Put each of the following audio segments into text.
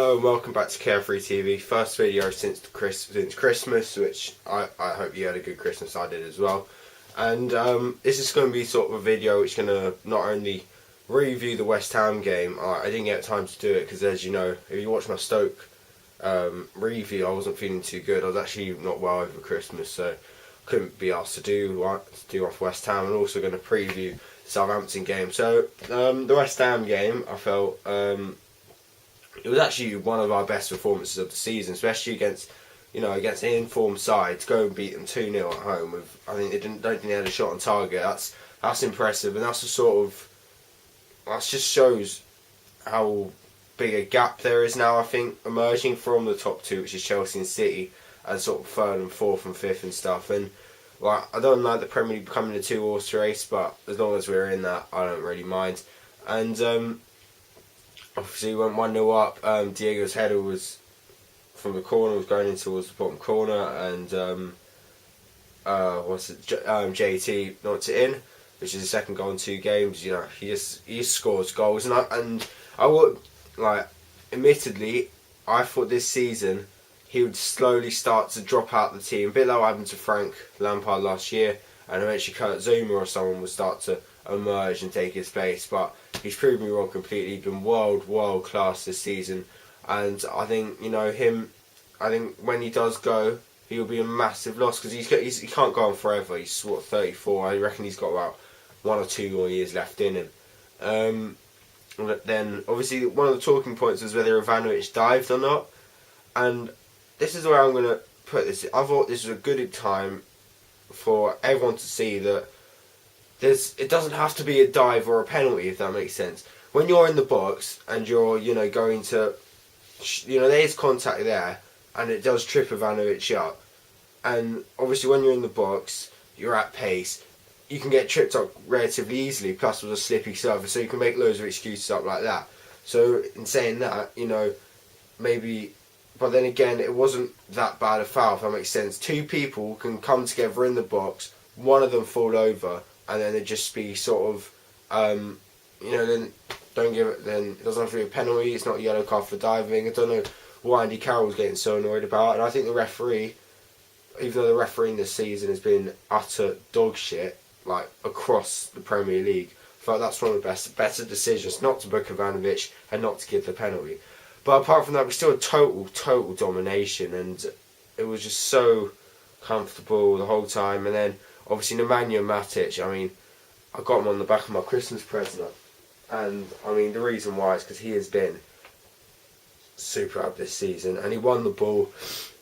Hello and welcome back to Carefree TV. First video since Christmas, which I hope you had a good Christmas. I did as well. And this is going to be sort of a video which is going to not only review the West Ham game. I didn't get time to do it because, as you know, if you watch my Stoke review, I wasn't feeling too good. I was actually not well over Christmas, so I couldn't be asked to do off West Ham. And also going to preview the Southampton game. So the West Ham game, I felt it was actually one of our best performances of the season, especially against an informed side. To go and beat them 2-0 at home with, I think don't think they had a shot on target. That's impressive, and that's that just shows how big a gap there is now. I think emerging from the top two, which is Chelsea and City, and sort of third and fourth and fifth and stuff. And I don't like the Premier League becoming a two-horse race, but as long as we're in that, I don't really mind. And obviously, we went 1-0 up. Diego's header was from the corner, was going in towards the bottom corner, and JT knocked it in, which is his second goal in 2 games. You know, he just scores goals, and I would admittedly, I thought this season he would slowly start to drop out the team, a bit like what happened to Frank Lampard last year, and eventually Kurt Zuma or someone would start to emerge and take his place. But he's proved me wrong completely. He's been world class this season, and I think I think when he does go, he'll be a massive loss because he can't go on forever. He's 34. I reckon he's got about 1 or 2 more years left in him. Then obviously one of the talking points was whether Ivanovic dived or not, and this is where I'm going to put this. I thought this was a good time for everyone to see that it doesn't have to be a dive or a penalty, if that makes sense. When you're in the box and you're going to, there's contact there, and it does trip Ivanovic up. And obviously when you're in the box, you're at pace, you can get tripped up relatively easily, plus with a slippy surface, so you can make loads of excuses up like that. So in saying that, maybe, but then again, it wasn't that bad a foul, if that makes sense. 2 people can come together in the box, one of them fall over, and then it just be sort of, then don't give it. Then it doesn't have to be a penalty. It's not a yellow card for diving. I don't know why Andy Carroll was getting so annoyed about it. And I think the referee, even though the refereeing this season has been utter dog shit, across the Premier League, I felt that's one of the better decisions not to book Ivanovic and not to give the penalty. But apart from that, we still had total domination, and it was just so comfortable the whole time. And then obviously Nemanja Matic, I got him on the back of my Christmas present, and the reason why is because he has been superb this season, and he won the ball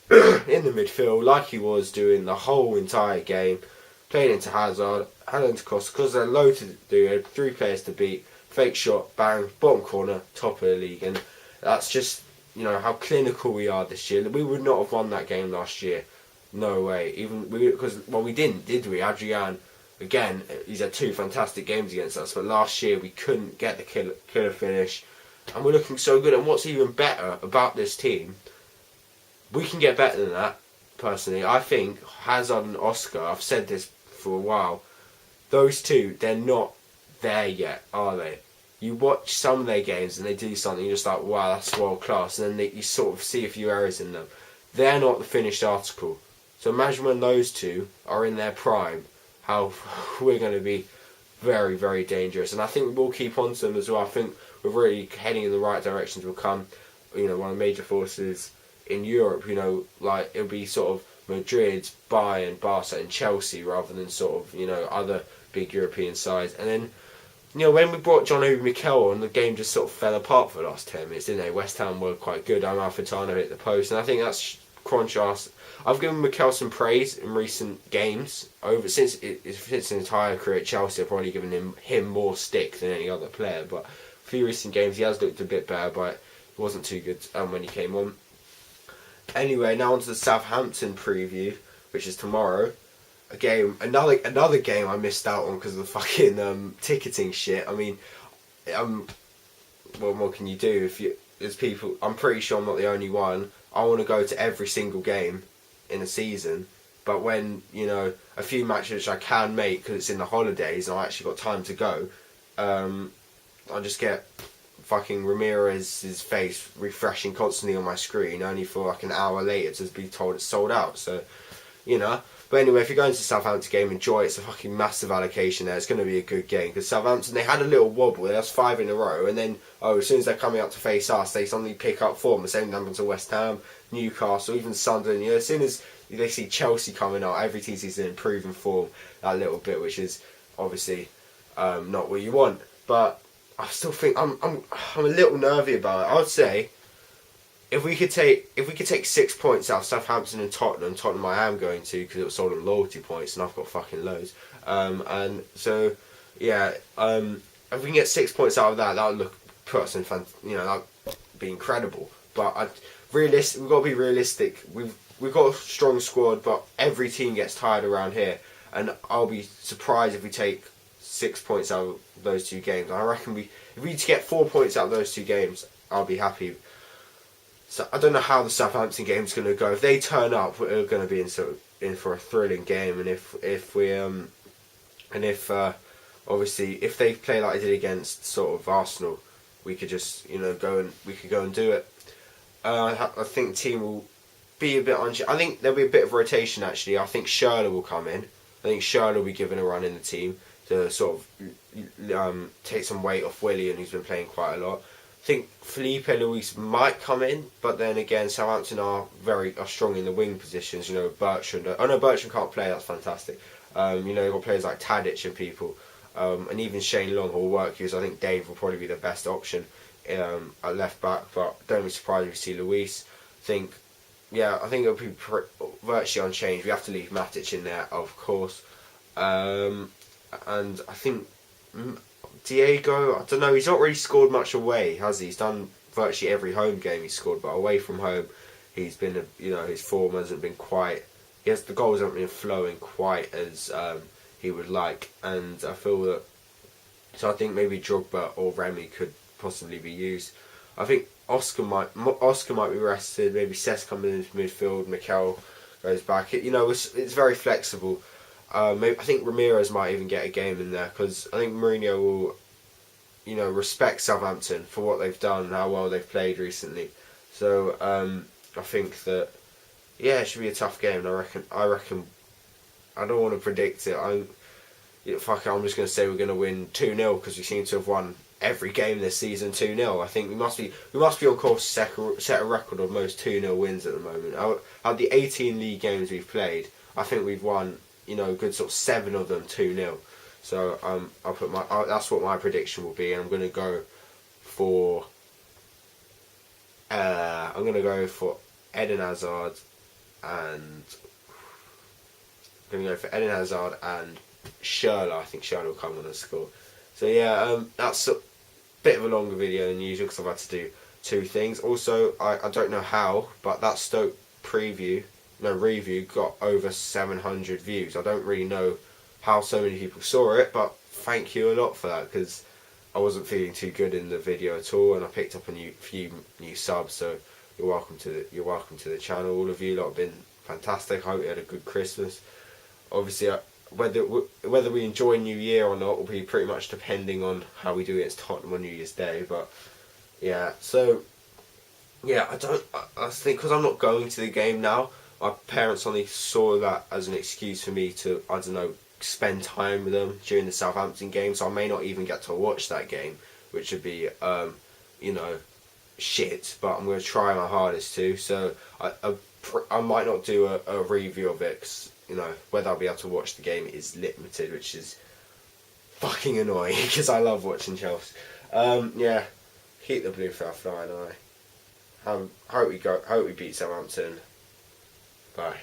in the midfield like he was doing the whole entire game, played into Hazard, had into Costa, because they're loads to do, 3 players to beat, fake shot, bang, bottom corner, top of the league. And that's just, how clinical we are this year. We would not have won that game last year. No way. We didn't, did we? Adrian, again, he's had 2 fantastic games against us, but last year we couldn't get the killer finish, and we're looking so good. And what's even better about this team, we can get better than that, personally. I think Hazard and Oscar, I've said this for a while, those 2, they're not there yet, are they? You watch some of their games and they do something, you're just like, wow, that's world class, and then you sort of see a few errors in them. They're not the finished article. So imagine when those 2 are in their prime, how we're going to be very, very dangerous. And I think we'll keep on to them as well. I think we're really heading in the right direction to become, one of the major forces in Europe. It'll be sort of Madrid, Bayern, Barca and Chelsea, rather than sort of, other big European sides. And then, when we brought John Obi Mikel on, the game just sort of fell apart for the last 10 minutes, didn't they? West Ham were quite good. Amalfitano hit the post, and I think that's contrast. I've given Mikel some praise in recent games. Since his entire career at Chelsea, I've probably given him more stick than any other player. But a few recent games, he has looked a bit better, but it wasn't too good when he came on. Anyway, now on to the Southampton preview, which is tomorrow. Another game I missed out on because of the fucking ticketing shit. What more can you do there's people? I'm pretty sure I'm not the only one. I want to go to every single game in a season, but when a few matches which I can make because it's in the holidays and I actually got time to go, I just get fucking Ramirez's face refreshing constantly on my screen, only for like an hour later to be told it's sold out. So, you know. But anyway, if you're going to the Southampton game, enjoy it. It's a fucking massive allocation there. It's going to be a good game. Because Southampton, they had a little wobble. They lost 5 in a row. And then, as soon as they're coming up to face us, they suddenly pick up form. The same happened to West Ham, Newcastle, even Sunderland. You know, as soon as they see Chelsea coming up, every team sees an improving form that little bit, which is obviously not what you want. But I still think I'm a little nervy about it. I would say if we could take 6 points out of Southampton and Tottenham I am going to, because it will sold them loyalty points and I've got fucking loads. And so yeah, if we can get 6 points out of that, that would put us in that would be incredible. But we've got to be realistic. We've got a strong squad, but every team gets tired around here, and I'll be surprised if we take 6 points out of those 2 games. I reckon if we get 4 points out of those 2 games, I'll be happy. So I don't know how the Southampton game's going to go. If they turn up, we're going to be in for a thrilling game. And obviously if they play like they did against sort of Arsenal, we could just go and do it. I think the team will be a bit I think there'll be a bit of rotation actually. I think Schürrle will come in. I think Schürrle will be given a run in the team to sort of take some weight off Willian, who's been playing quite a lot. I think Felipe Luis might come in, but then again, Southampton are strong in the wing positions. Bertrand. Oh no, Bertrand can't play. That's fantastic. You've got players like Tadic and people, and even Shane Long will work. Because I think Dave will probably be the best option at left back. But don't be surprised if you see Luis. I think it'll be virtually unchanged. We have to leave Matic in there, of course, and I think Diego, I don't know, he's not really scored much away, has he? He's done virtually every home game he's scored, but away from home, he's been, his form hasn't been quite, the goals haven't been flowing quite as he would like, and I feel that, so I think maybe Drogba or Remy could possibly be used. I think Oscar might be rested, maybe Cesc comes into midfield, Mikel goes back. It's very flexible. I think Ramirez might even get a game in there, because I think Mourinho will, respect Southampton for what they've done and how well they've played recently. So I think that it should be a tough game. I reckon. I don't want to predict it. I'm just going to say we're going to win 2-0 because we seem to have won every game this season 2-0. I think we must be on course to set a record of most 2-0 wins at the moment. Out of the 18 league games we've played, I think we've won a good sort of 7 of them 2-0. So I'll put that's what my prediction will be, and I'm going to go for Eden Hazard and Schürrle. I think Schürrle will come on and score. So that's a bit of a longer video than usual because I've had to do 2 things. Also, I don't know how, but that Stoke review got over 700 views. I don't really know how so many people saw it, but thank you a lot for that, because I wasn't feeling too good in the video at all, and I picked up a few new subs. So you're welcome to the channel. All of you lot have been fantastic. I hope you had a good Christmas. Obviously, whether we enjoy New Year or not will be pretty much depending on how we do against Tottenham on New Year's Day. But I think because I'm not going to the game now, my parents only saw that as an excuse for me to, I don't know, spend time with them during the Southampton game, so I may not even get to watch that game, which would be, shit, but I'm going to try my hardest to. So I might not do a review of it, because, whether I'll be able to watch the game is limited, which is fucking annoying, because I love watching Chelsea. Keep the blue flag flying, hope we beat Southampton. Bye.